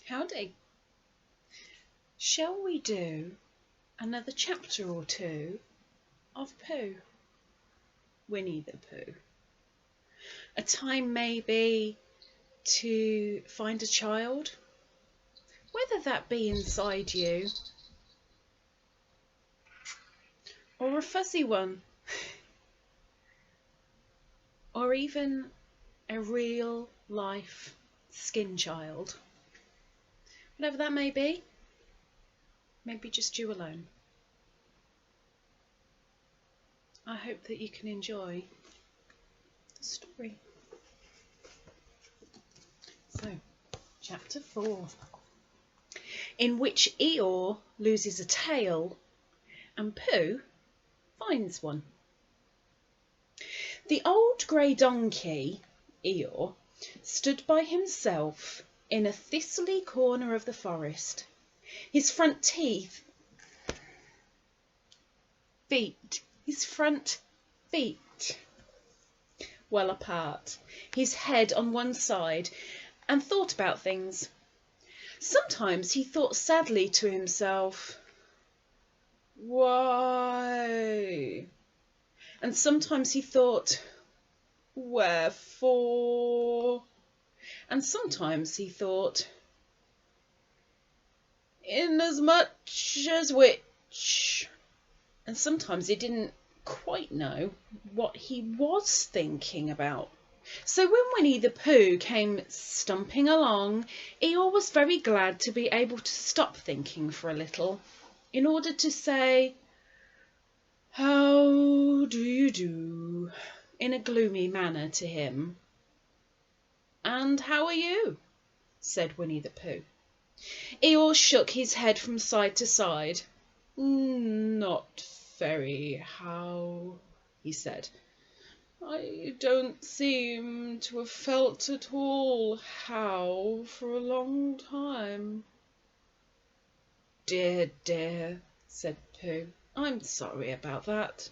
Howdy. Shall we do another chapter or two of Pooh? Winnie-the-Pooh. A time maybe to find a child, whether that be inside you or a fuzzy one, or even a real life skin child. Whatever that may be, maybe just you alone. I hope that you can enjoy the story. So, chapter 4, in which Eeyore loses a tail and Pooh finds one. The old grey donkey, Eeyore, stood by himself in a thistly corner of the forest, his front feet well apart, his head on one side, and thought about things. Sometimes he thought sadly to himself, "Why?" And sometimes he thought, "Wherefore?" And sometimes he thought, "Inasmuch as which?" And sometimes he didn't quite know what he was thinking about. So when Winnie-the-Pooh came stumping along, Eeyore was very glad to be able to stop thinking for a little, in order to say, "How do you do?" in a gloomy manner to him. "And how are you?" said Winnie-the-Pooh. Eeyore shook his head from side to side. "Not very, how?" he said. "I don't seem to have felt at all how for a long time." "Dear, dear," said Pooh, "I'm sorry about that.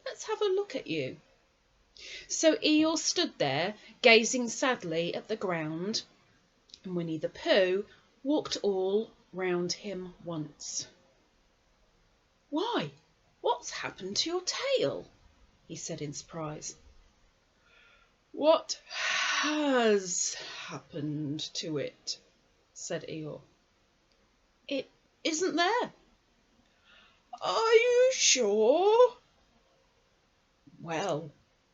Let's have a look at you." So Eeyore stood there, gazing sadly at the ground, and Winnie-the-Pooh walked all round him once. "Why, what's happened to your tail?" he said in surprise. "What has happened to it?" said Eeyore. "It isn't there." "Are you sure?" "Well,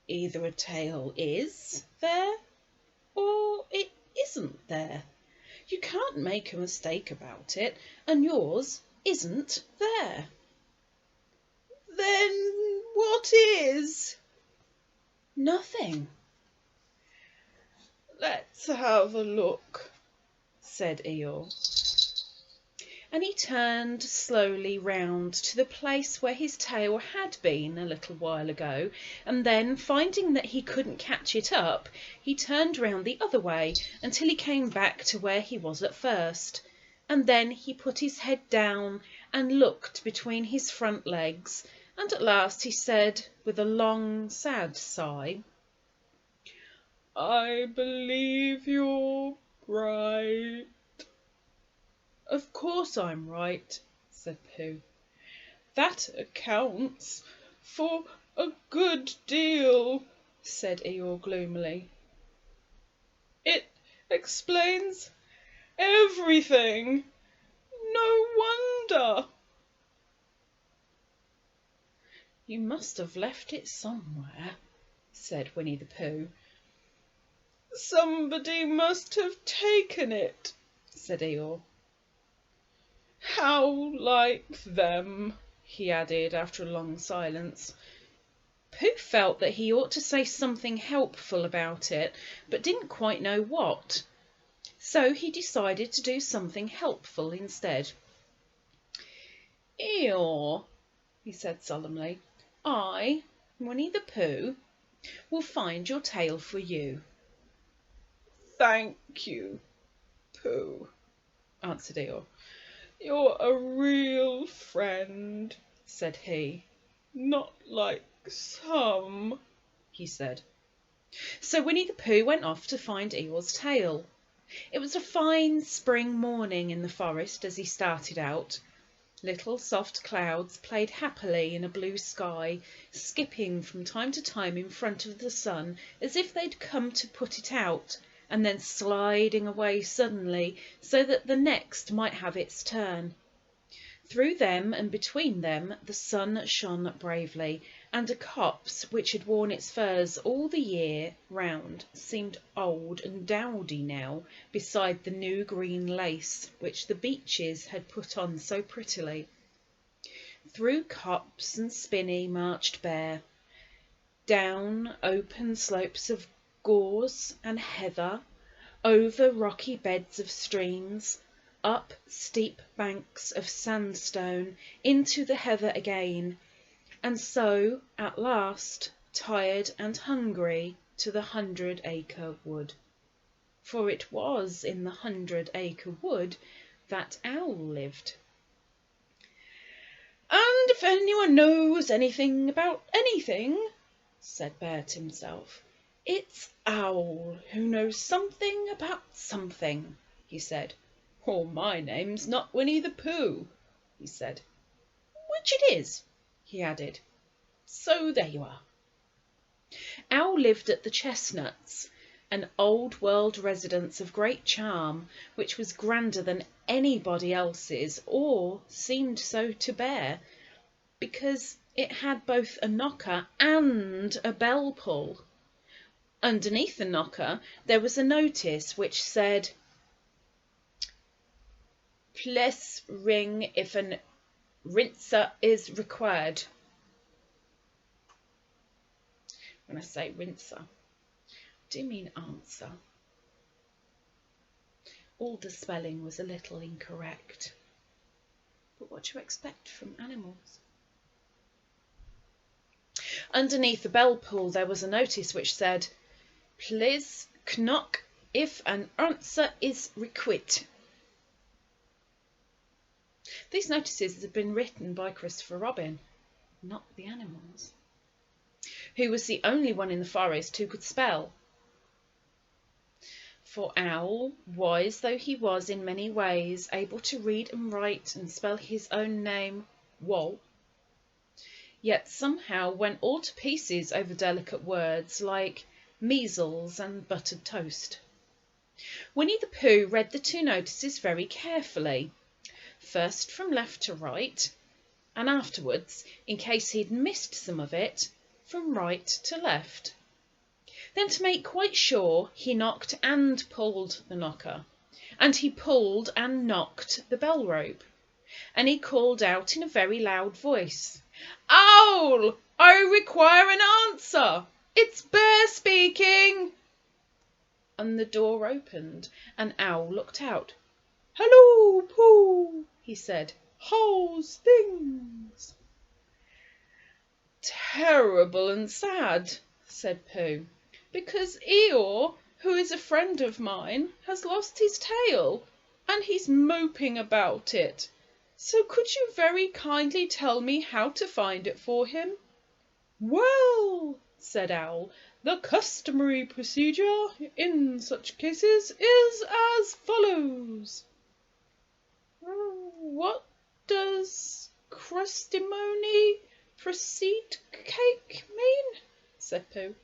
either a tail is there or it isn't there. You can't make a mistake about it, and yours isn't there." "Then what is?" "Nothing." "Let's have a look," said Eeyore. And he turned slowly round to the place where his tail had been a little while ago, and then, finding that he couldn't catch it up, he turned round the other way until he came back to where he was at first, and then he put his head down and looked between his front legs, and at last he said, with a long, sad sigh, "I believe you're right." "Of course I'm right," said Pooh. "That accounts for a good deal," said Eeyore gloomily. "It explains everything. No wonder." "You must have left it somewhere," said Winnie-the-Pooh. "Somebody must have taken it," said Eeyore. "How like them," he added after a long silence. Pooh felt that he ought to say something helpful about it, but didn't quite know what. So he decided to do something helpful instead. "Eeyore," he said solemnly, "I, Winnie-the-Pooh, will find your tail for you." "Thank you, Pooh," answered Eeyore. "You're a real friend," said he. "Not like some," he said. So Winnie-the-Pooh went off to find Eeyore's tail. It was a fine spring morning in the forest as he started out. Little soft clouds played happily in a blue sky, skipping from time to time in front of the sun as if they'd come to put it out, and then sliding away suddenly so that the next might have its turn. Through them and between them the sun shone bravely, and a copse which had worn its furs all the year round seemed old and dowdy now beside the new green lace which the beeches had put on so prettily. Through copse and spinney marched Bear, down open slopes of gorse and heather, over rocky beds of streams, up steep banks of sandstone, into the heather again, and so at last, tired and hungry, to the 100-acre wood. For it was in the 100-acre wood that Owl lived. "And if anyone knows anything about anything," said Bear to himself, "it's Owl who knows something about something," he said. "Or my name's not Winnie-the-Pooh," he said. "Which it is," he added. "So there you are." Owl lived at the Chestnuts, an old-world residence of great charm, which was grander than anybody else's, or seemed so to Bear, because it had both a knocker and a bell-pull. Underneath the knocker there was a notice which said, "Please ring if an rinser is required." When I say rinser, I do mean answer. All the spelling was a little incorrect. But what do you expect from animals? Underneath the bell pull there was a notice which said, "Please knock if an answer is required." These notices had been written by Christopher Robin, not the animals, who was the only one in the forest who could spell. For Owl, wise though he was in many ways, able to read and write and spell his own name, Wall, yet somehow went all to pieces over delicate words like measles and buttered toast. Winnie-the-Pooh read the two notices very carefully, first from left to right, and afterwards, in case he'd missed some of it, from right to left. Then, to make quite sure, he knocked and pulled the knocker, and he pulled and knocked the bell rope, and he called out in a very loud voice, "Owl, I require an answer. It's Bear speaking." And the door opened, and Owl looked out. "Hello, Pooh," he said. "How's things?" "Terrible and sad," said Pooh, "because Eeyore, who is a friend of mine, has lost his tail, and he's moping about it. So could you very kindly tell me how to find it for him?" "Well," said Owl, "the customary procedure in such cases is as follows." "What does crustimony precede cake mean?" said Pooh.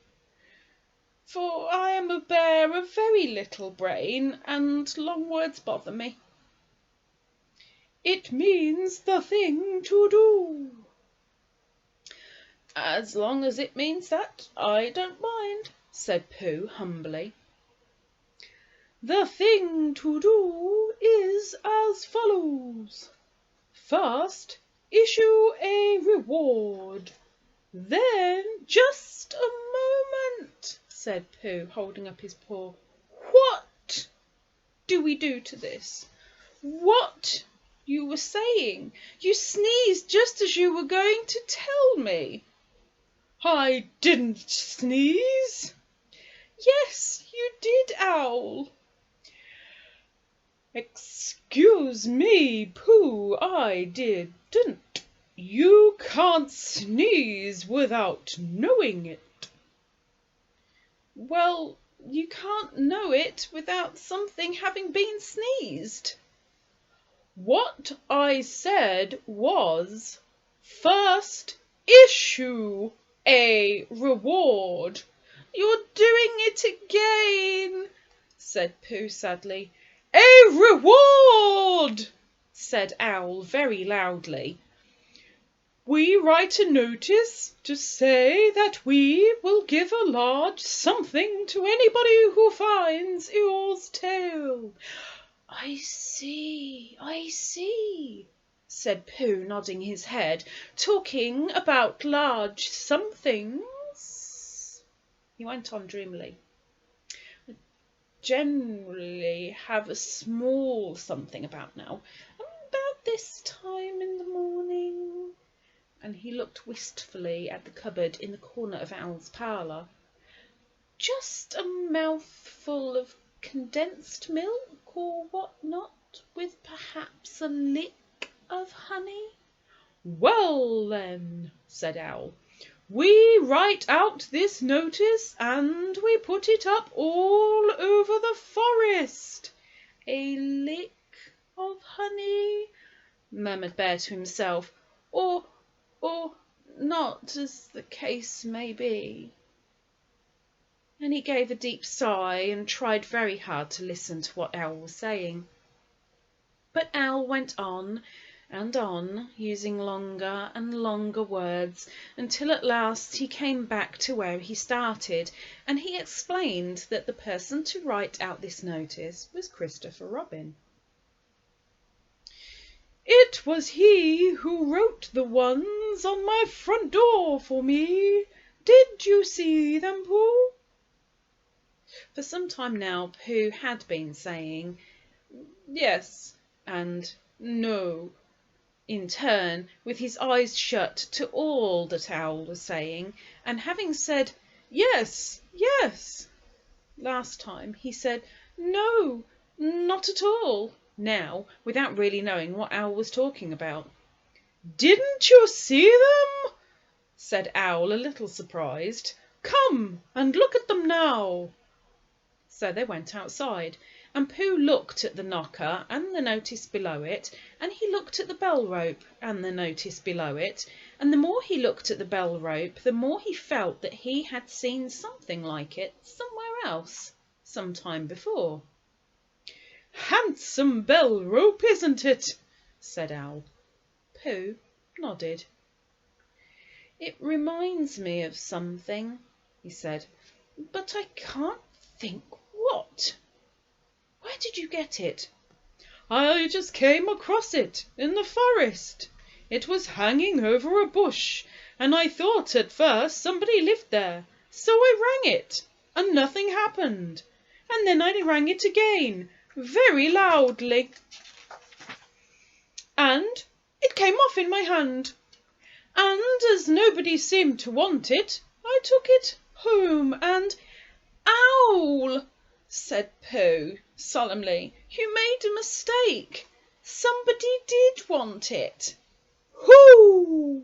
"For I am a bear of very little brain, and long words bother me." "It means the thing to do." "As long as it means that, I don't mind," said Pooh humbly. "The thing to do is as follows. First, issue a reward. Then—" "Just a moment," said Pooh, holding up his paw. "What do we do to this? What you were saying? You sneezed just as you were going to tell me." "I didn't sneeze." "Yes, you did, Owl." "Excuse me, Pooh, I didn't. You can't sneeze without knowing it." "Well, You can't know it without something having been sneezed. What I said was, first issue a reward. You're doing it again, said Pooh sadly. A reward, said Owl very loudly. We write a notice to say that we will give a large something to anybody who finds Eeyore's tail. I see, said Pooh, nodding his head. Talking about large somethings, he went on dreamily. Generally have a small something about now. About this time in the morning. And he looked wistfully at the cupboard in the corner of Owl's parlour. Just a mouthful of condensed milk or what not, with perhaps a lick of honey? Well then, said Owl, we write out this notice and we put it up all over the forest. A lick of honey, murmured Bear to himself, or not, as the case may be. And he gave a deep sigh and tried very hard to listen to what Owl was saying. But Owl went on and on, using longer and longer words, until at last he came back to where he started, and he explained that the person to write out this notice was Christopher Robin. It was he who wrote the ones on my front door for me. Did you see them, Pooh? For some time now, Pooh had been saying yes and no in turn, with his eyes shut to all that Owl was saying, and having said yes, last time, he said no, not at all, now, without really knowing what Owl was talking about. Didn't you see them? Said Owl, a little surprised. Come and look at them now. So they went outside, and Pooh looked at the knocker and the notice below it, and he looked at the bell rope and the notice below it, and the more he looked at the bell rope, the more he felt that he had seen something like it somewhere else, some time before. Handsome bell rope, isn't it? Said Owl. Pooh nodded. It reminds me of something, he said, but I can't think what. Where did you get it? I just came across it in the forest. It was hanging over a bush, and I thought at first somebody lived there, so I rang it, and nothing happened. And then I rang it again, very loudly, and it came off in my hand. And as nobody seemed to want it, I took it home and... Owl, said Pooh solemnly, you made a mistake. Somebody did want it. Who?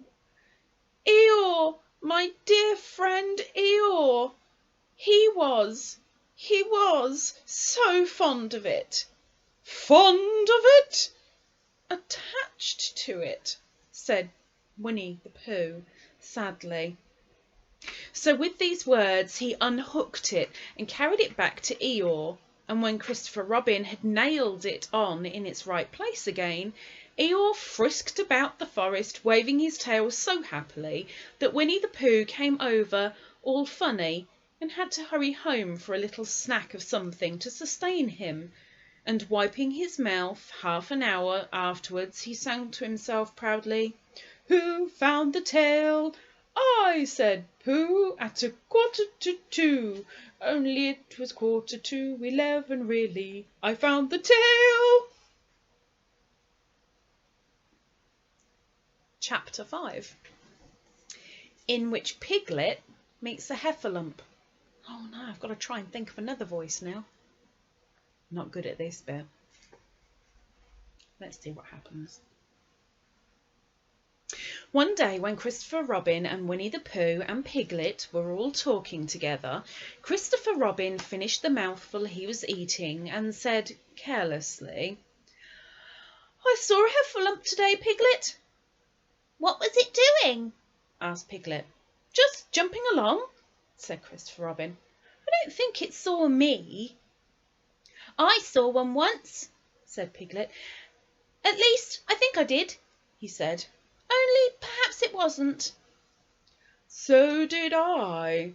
Eeyore, my dear friend Eeyore. He was so fond of it. Fond of it? Attached to it, said Winnie-the-Pooh sadly. So with these words he unhooked it and carried it back to Eeyore, and when Christopher Robin had nailed it on in its right place again, Eeyore frisked about the forest waving his tail so happily that Winnie-the-Pooh came over all funny and had to hurry home for a little snack of something to sustain him, and wiping his mouth half an hour afterwards he sang to himself proudly, Who found the tail? I, said Pooh, at 2:15. Only it was 11:15, really. I found the tail. Chapter 5, in which Piglet meets a heffalump. Oh no, I've got to try and think of another voice now. Not good at this bit. Let's see what happens. One day when Christopher Robin and Winnie-the-Pooh and Piglet were all talking together, Christopher Robin finished the mouthful he was eating and said carelessly, "I saw a heffalump today, Piglet." "What was it doing?" asked Piglet. "Just jumping along," said Christopher Robin. "I don't think it saw me." "I saw one once," said Piglet. "At least, I think I did," he said. "Only perhaps it wasn't." "So did I,"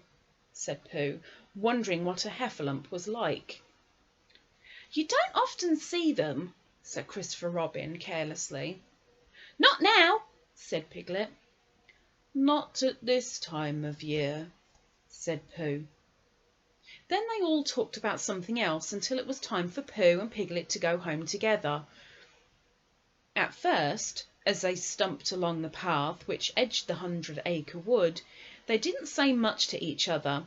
said Pooh, wondering what a heffalump was like. "You don't often see them," said Christopher Robin carelessly. "Not now," said Piglet. "Not at this time of year," said Pooh. Then they all talked about something else until it was time for Pooh and Piglet to go home together. At first, as they stumped along the path which edged the 100-acre wood, they didn't say much to each other.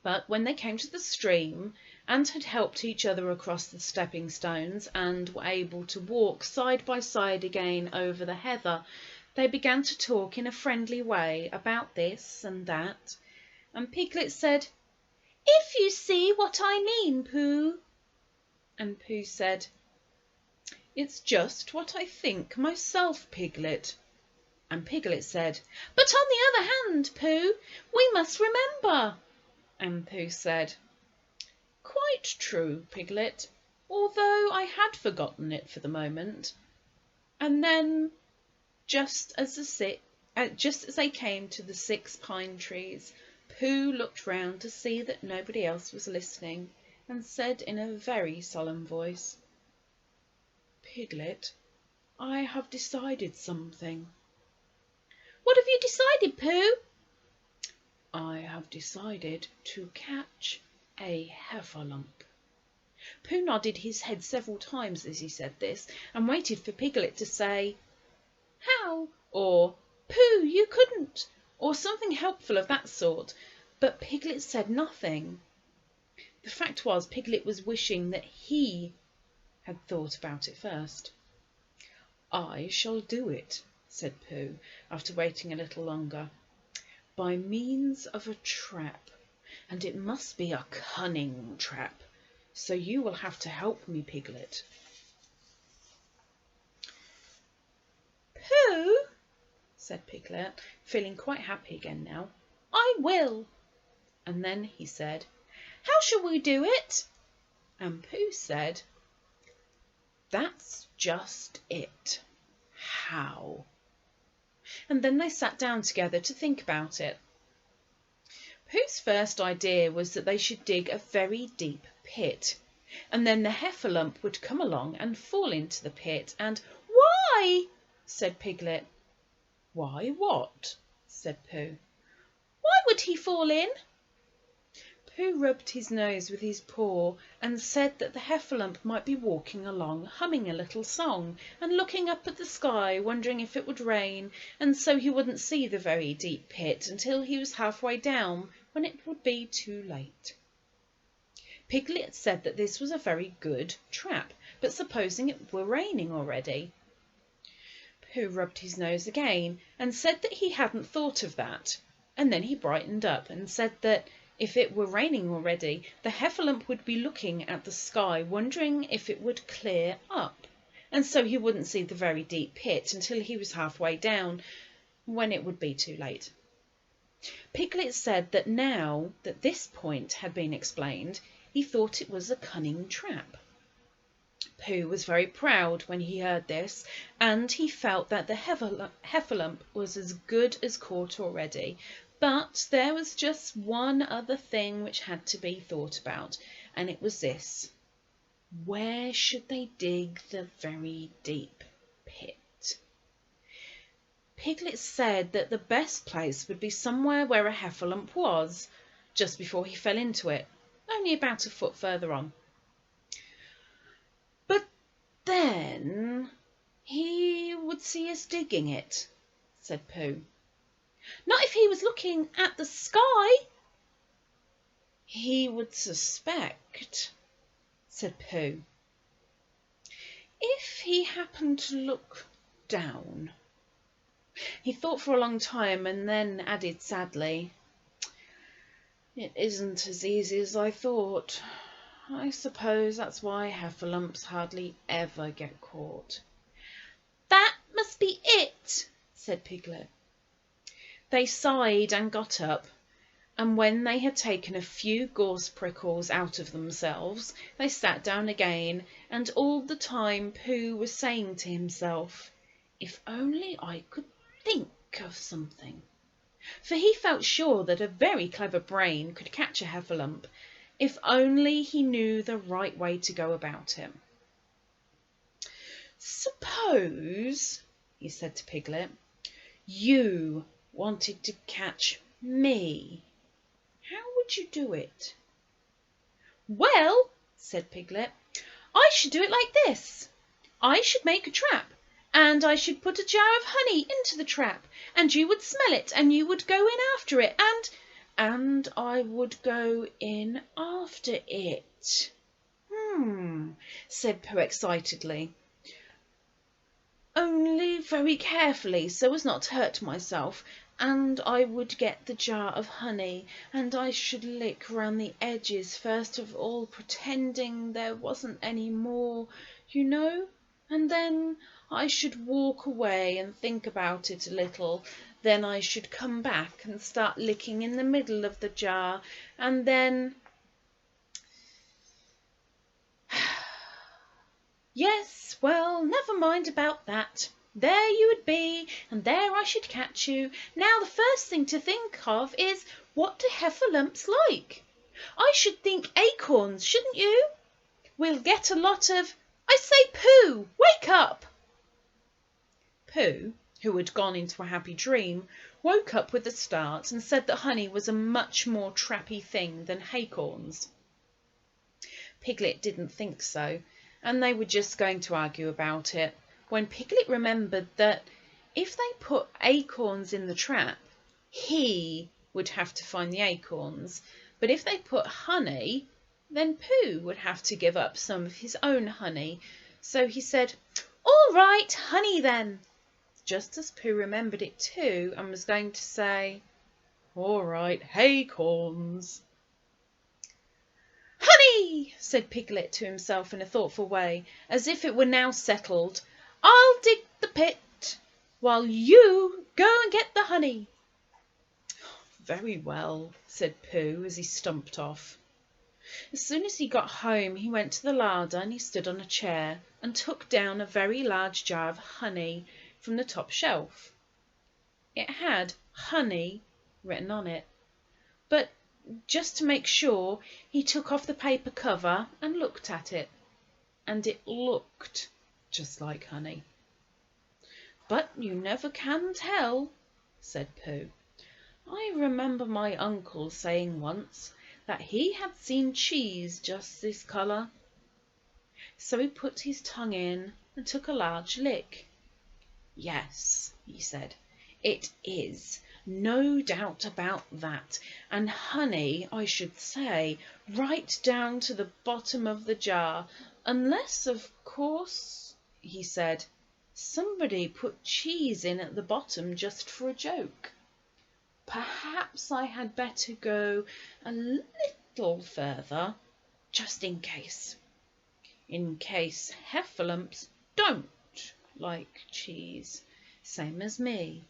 But when they came to the stream, and had helped each other across the stepping stones, and were able to walk side by side again over the heather, they began to talk in a friendly way about this and that, and Piglet said, "If you see what I mean, Pooh." And Pooh said, "It's just what I think myself, Piglet." And Piglet said, "But on the other hand, Pooh, we must remember." And Pooh said, "Quite true, Piglet, although I had forgotten it for the moment." And then, just as they came to the 6 pine trees, Pooh looked round to see that nobody else was listening, and said in a very solemn voice, "Piglet, I have decided something." "What have you decided, Pooh?" "I have decided to catch a heffalump." Pooh nodded his head several times as he said this, and waited for Piglet to say, "How?" or "Pooh, you couldn't," or something helpful of that sort, but Piglet said nothing. The fact was, Piglet was wishing that he had thought about it first. "I shall do it," said Pooh, after waiting a little longer, "by means of a trap, and it must be a cunning trap, so you will have to help me, Piglet." "Pooh," said Piglet, feeling quite happy again now. "I will." And then he said, "How shall we do it?" And Pooh said, "That's just it. How?" And then they sat down together to think about it. Pooh's first idea was that they should dig a very deep pit, and then the heffalump would come along and fall into the pit, and "Why?" said Piglet. "Why what?" said Pooh. "Why would he fall in?" Pooh rubbed his nose with his paw and said that the heffalump might be walking along humming a little song and looking up at the sky, wondering if it would rain, and so he wouldn't see the very deep pit until he was halfway down, when it would be too late. Piglet said that this was a very good trap, but supposing it were raining already? Pooh rubbed his nose again and said that he hadn't thought of that, and then he brightened up and said that if it were raining already, the heffalump would be looking at the sky, wondering if it would clear up, and so he wouldn't see the very deep pit until he was halfway down, when it would be too late. Piglet said that now that this point had been explained, he thought it was a cunning trap. Pooh was very proud when he heard this, and he felt that the heffalump was as good as caught already. But there was just one other thing which had to be thought about, and it was this: where should they dig the very deep pit? Piglet said that the best place would be somewhere where a heffalump was, just before he fell into it, only about a foot further on. "But then he would see us digging it," said Pooh. "Not if he was looking at the sky." "He would suspect," said Pooh. "If he happened to look down." He thought for a long time and then added sadly, "It isn't as easy as I thought. I suppose that's why heffalumps hardly ever get caught." "That must be it," said Piglet. They sighed and got up, and when they had taken a few gorse prickles out of themselves, they sat down again, and all the time Pooh was saying to himself, "If only I could think of something," for he felt sure that a very clever brain could catch a heffalump, if only he knew the right way to go about it. "Suppose," he said to Piglet, "you wanted to catch me. How would you do it?" "Well," said Piglet, "I should do it like this. I should make a trap, and I should put a jar of honey into the trap, and you would smell it, and you would go in after it, And I would go in after it." Said Pooh excitedly. "Only very carefully, so as not to hurt myself, and I would get the jar of honey, and I should lick round the edges first of all, pretending there wasn't any more, you know, and then I should walk away and think about it a little. Then I should come back and start licking in the middle of the jar, and then—" "Yes, well, never mind about that. There you would be, and there I should catch you. Now the first thing to think of is, what do heffalumps like? I should think acorns, shouldn't you? We'll get a lot of— I say, Pooh, wake up!" Pooh, who had gone into a happy dream, woke up with a start and said that honey was a much more trappy thing than acorns. Piglet didn't think so, and they were just going to argue about it, when Piglet remembered that if they put acorns in the trap, he would have to find the acorns, but if they put honey, then Pooh would have to give up some of his own honey. So he said, "All right, honey then," just as Pooh remembered it too, and was going to say, "All right, acorns." "Honey," said Piglet to himself in a thoughtful way, as if it were now settled, "I'll dig the pit while you go and get the honey." "Very well," said Pooh as he stumped off. As soon as he got home he went to the larder, and he stood on a chair and took down a very large jar of honey from the top shelf. It had honey written on it, but just to make sure he took off the paper cover and looked at it, and it looked just like honey. "But you never can tell," said Pooh. "I remember my uncle saying once that he had seen cheese just this colour." So he put his tongue in and took a large lick. "Yes," he said, "it is, no doubt about that, and honey, I should say, right down to the bottom of the jar, unless, of course," he said, "somebody put cheese in at the bottom just for a joke. Perhaps I had better go a little further, just in case heffalumps don't like cheese, same as me.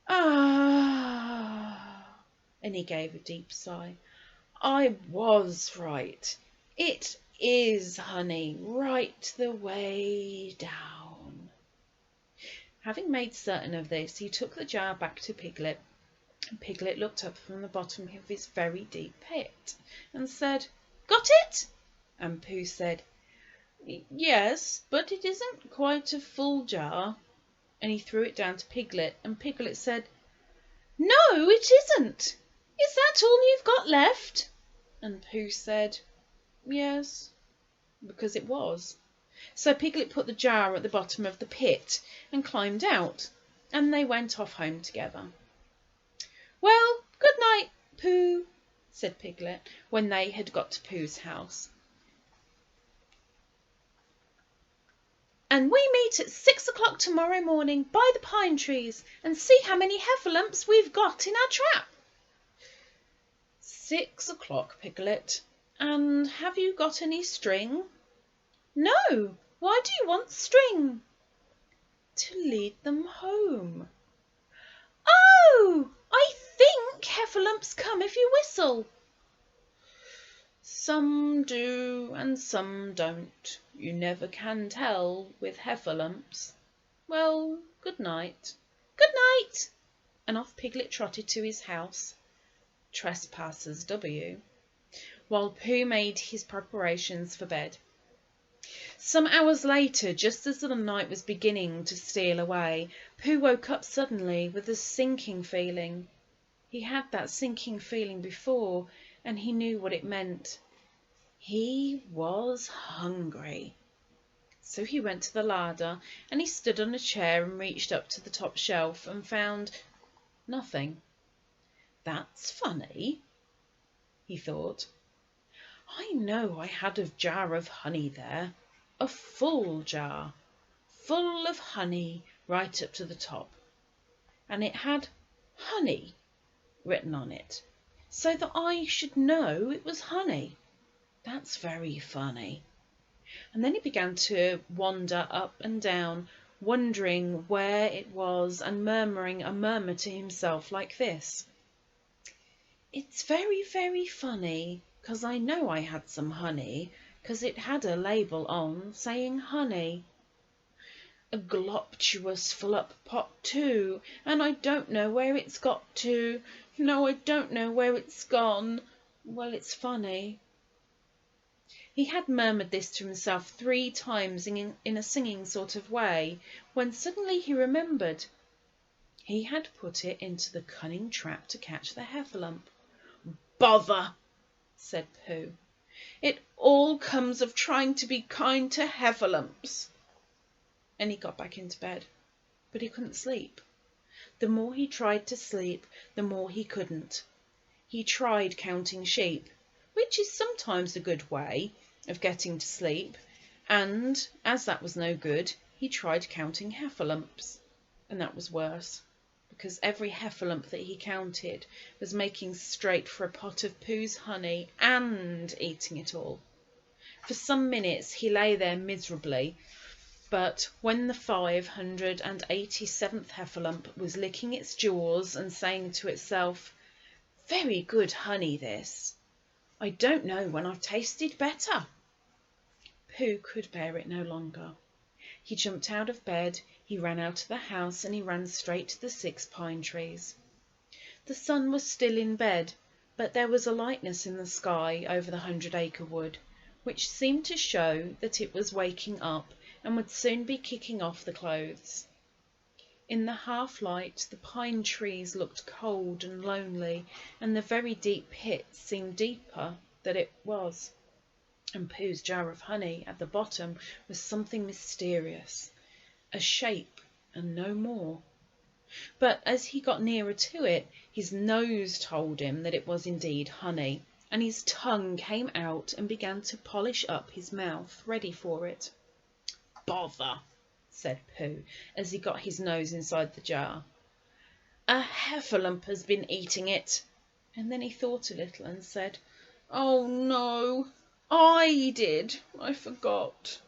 Ah," and he gave a deep sigh, "I was right. It is honey right the way down." Having made certain of this, he took the jar back to Piglet, and Piglet looked up from the bottom of his very deep pit and said, "Got it?" And Pooh said, "Yes, but it isn't quite a full jar." And he threw it down to Piglet, and Piglet said, "No, it isn't. Is that all you've got left?" And Pooh said, "Yes," because it was. So Piglet put the jar at the bottom of the pit and climbed out, and they went off home together. "Well, good night, Pooh," said Piglet, when they had got to Pooh's house. And we meet at 6 o'clock tomorrow morning by the pine trees and see how many heffalumps we've got in our trap. 6 o'clock, Piglet. And have you got any string? No, why do you want string? To lead them home. Oh, I think heffalumps come if you whistle. Some do and some don't. You never can tell with heffalumps. Well, good night. Good night. And off Piglet trotted to his house, Trespassers W, while Pooh made his preparations for bed. Some hours later, just as the night was beginning to steal away, Pooh woke up suddenly with a sinking feeling. He had that sinking feeling before, and he knew what it meant. He was hungry. So he went to the larder, and he stood on a chair and reached up to the top shelf and found nothing. That's funny, he thought. I know I had a jar of honey there, a full jar, full of honey right up to the top, and it had honey written on it, so that I should know it was honey. That's very funny. And then he began to wander up and down, wondering where it was and murmuring a murmur to himself like this. It's very, very funny, 'cause I know I had some honey, 'cause it had a label on saying honey. A gloptuous full up pot too, and I don't know where it's got to. No, I don't know where it's gone. Well, it's funny. He had murmured this to himself 3 times in a singing sort of way, when suddenly he remembered. He had put it into the cunning trap to catch the heffalump. Bother, said Pooh. It all comes of trying to be kind to heffalumps. And he got back into bed, but he couldn't sleep. The more he tried to sleep, the more he couldn't. He tried counting sheep, which is sometimes a good way of getting to sleep, and as that was no good, he tried counting heffalumps, and that was worse, because every heffalump that he counted was making straight for a pot of Pooh's honey and eating it all. For some minutes he lay there miserably, but when the 587th heffalump was licking its jaws and saying to itself, "Very good honey this. I don't know when I've tasted better," Pooh could bear it no longer. He jumped out of bed, he ran out of the house, and he ran straight to the 6 pine trees. The sun was still in bed, but there was a lightness in the sky over the 100-acre wood, which seemed to show that it was waking up and would soon be kicking off the clothes. In the half-light, the pine trees looked cold and lonely, and the very deep pit seemed deeper than it was. And Pooh's jar of honey at the bottom was something mysterious, a shape and no more. But as he got nearer to it, his nose told him that it was indeed honey, and his tongue came out and began to polish up his mouth, ready for it. Bother, said Pooh, as he got his nose inside the jar. A heffalump has been eating it. And then he thought a little and said, Oh no, I did. I forgot.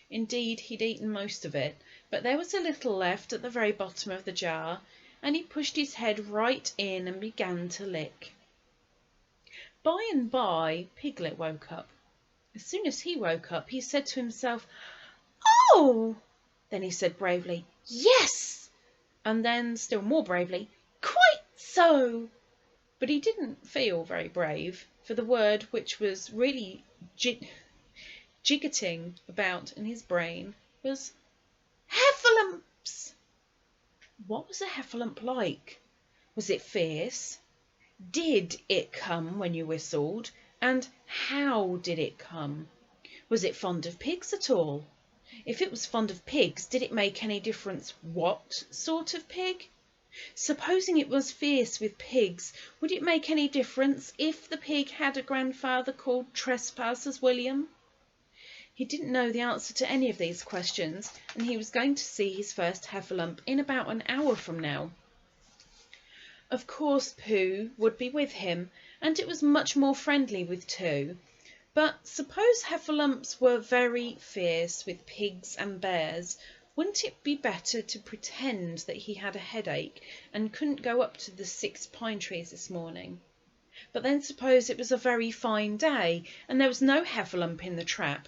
Indeed, he'd eaten most of it, but there was a little left at the very bottom of the jar, and he pushed his head right in and began to lick. By and by, Piglet woke up. As soon as he woke up, he said to himself, Oh! Then he said bravely, Yes! And then, still more bravely, Quite so! But he didn't feel very brave, for the word which was really jiggetting about in his brain was heffalumps. What was a heffalump like? Was it fierce? Did it come when you whistled? And how did it come? Was it fond of pigs at all? If it was fond of pigs, did it make any difference what sort of pig? Supposing it was fierce with pigs, would it make any difference if the pig had a grandfather called Trespassers William? He didn't know the answer to any of these questions, and he was going to see his first heffalump in about an hour from now. Of course Pooh would be with him, and it was much more friendly with two. But suppose heffalumps were very fierce with pigs and bears, wouldn't it be better to pretend that he had a headache and couldn't go up to the 6 pine trees this morning? But then suppose it was a very fine day and there was no heffalump in the trap.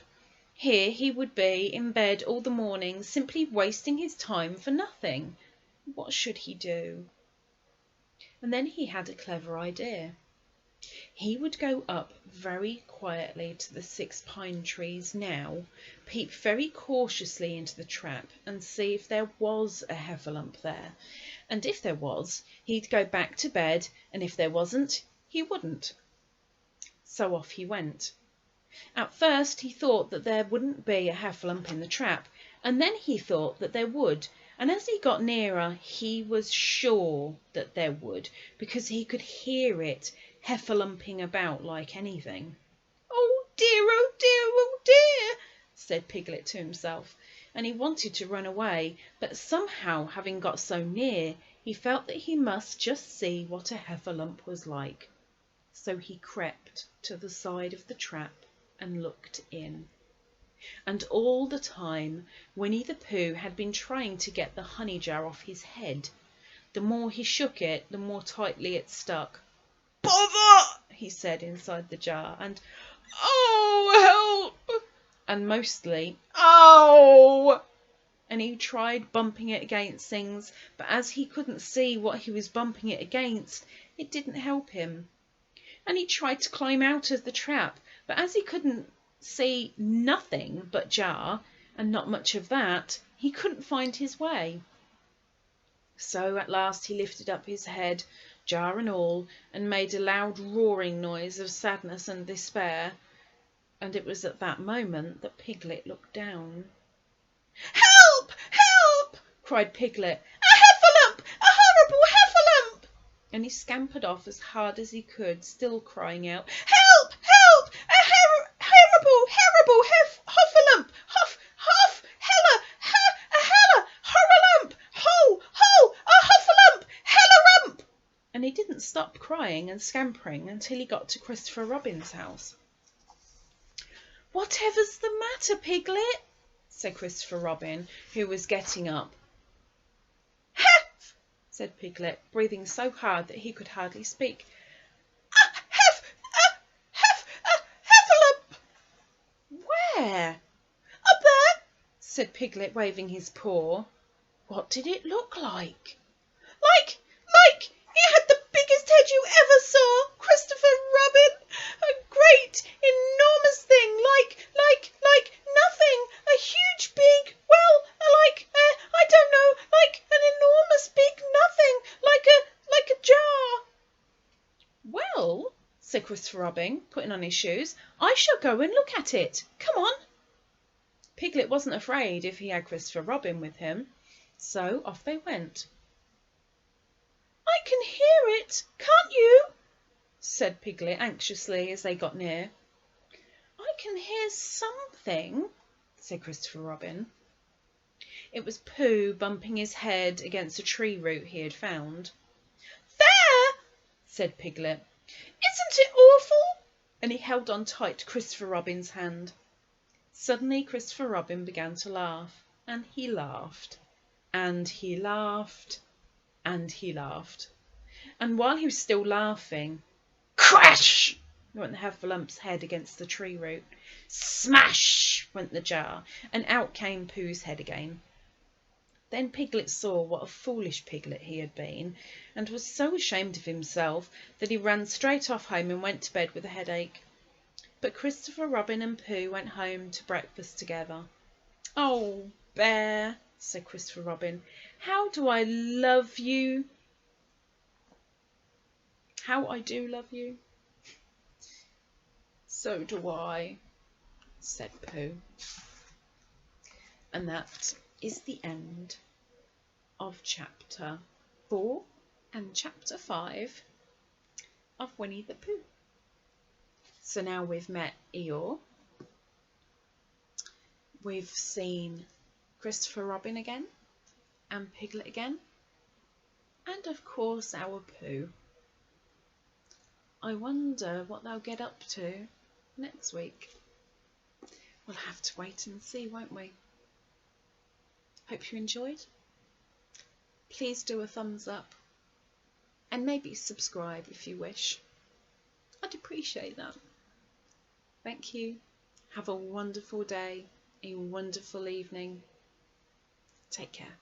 Here he would be in bed all the morning, simply wasting his time for nothing. What should he do? And then he had a clever idea. He would go up very quietly to the 6 pine trees now, peep very cautiously into the trap and see if there was a heffalump there. And if there was, he'd go back to bed, and if there wasn't, he wouldn't. So off he went. At first he thought that there wouldn't be a heffalump in the trap, and then he thought that there would, and as he got nearer he was sure that there would, because he could hear it heffalumping about like anything. "Oh dear, oh dear, oh dear," said Piglet to himself, and he wanted to run away, but somehow, having got so near, he felt that he must just see what a heffalump was like. So he crept to the side of the trap and looked in. And all the time Winnie-the-Pooh had been trying to get the honey jar off his head. The more he shook it, the more tightly it stuck. "Bother!" he said inside the jar, and "Oh, help!" and mostly "Oh!" And he tried bumping it against things, but as he couldn't see what he was bumping it against, it didn't help him. And he tried to climb out of the trap, but as he couldn't see nothing but jar, and not much of that, he couldn't find his way. So at last he lifted up his head, jar and all, and made a loud roaring noise of sadness and despair. And it was at that moment that Piglet looked down. "Help! Help!" cried Piglet. "A heffalump! A horrible heffalump!" And he scampered off as hard as he could, still crying out, "Help! Help! A horrible heffalump! Huff! Hella! A hella! Horralump! Ho! A huffalump! Hellarump!" And he didn't stop crying and scampering until he got to Christopher Robin's house. "Whatever's the matter, Piglet?" said Christopher Robin, who was getting up. "Hef!" said Piglet, breathing so hard that he could hardly speak. A heffalump!" "Where?" "Up there," said Piglet, waving his paw. What did it look like? Like it had the biggest head you ever saw, Christopher Robin. A great, enormous thing, like nothing. A huge, big, well, I don't know, like an enormous big nothing, like a jar. "Well," said Christopher Robin, putting on his shoes, "I shall go and look at it. Come on." Piglet wasn't afraid if he had Christopher Robin with him, so off they went. "I can hear it, can't you?" said Piglet anxiously as they got near. "I can hear something," said Christopher Robin. It was Pooh bumping his head against a tree root he had found. "There!" said Piglet. "Isn't it awful?" And he held on tight to Christopher Robin's hand. Suddenly Christopher Robin began to laugh, and he laughed, and he laughed, and he laughed. And while he was still laughing, crash went the heffalomp's head against the tree root. Smash went the jar, and out came Pooh's head again. Then Piglet saw what a foolish piglet he had been, and was so ashamed of himself that he ran straight off home and went to bed with a headache. But Christopher Robin and Pooh went home to breakfast together. "Oh, Bear," said Christopher Robin, "how do I love you! How I do love you." "So do I," said Pooh. And that is the end of chapter 4 and chapter 5 of Winnie-the-Pooh. So now we've met Eeyore, We've seen Christopher Robin again, and Piglet again, and of course our Pooh. I wonder what they'll get up to next week. We'll have to wait and see, won't we? Hope you enjoyed. Please do a thumbs up and maybe subscribe if you wish. I'd appreciate that. Thank you. Have a wonderful day, a wonderful evening. Take care.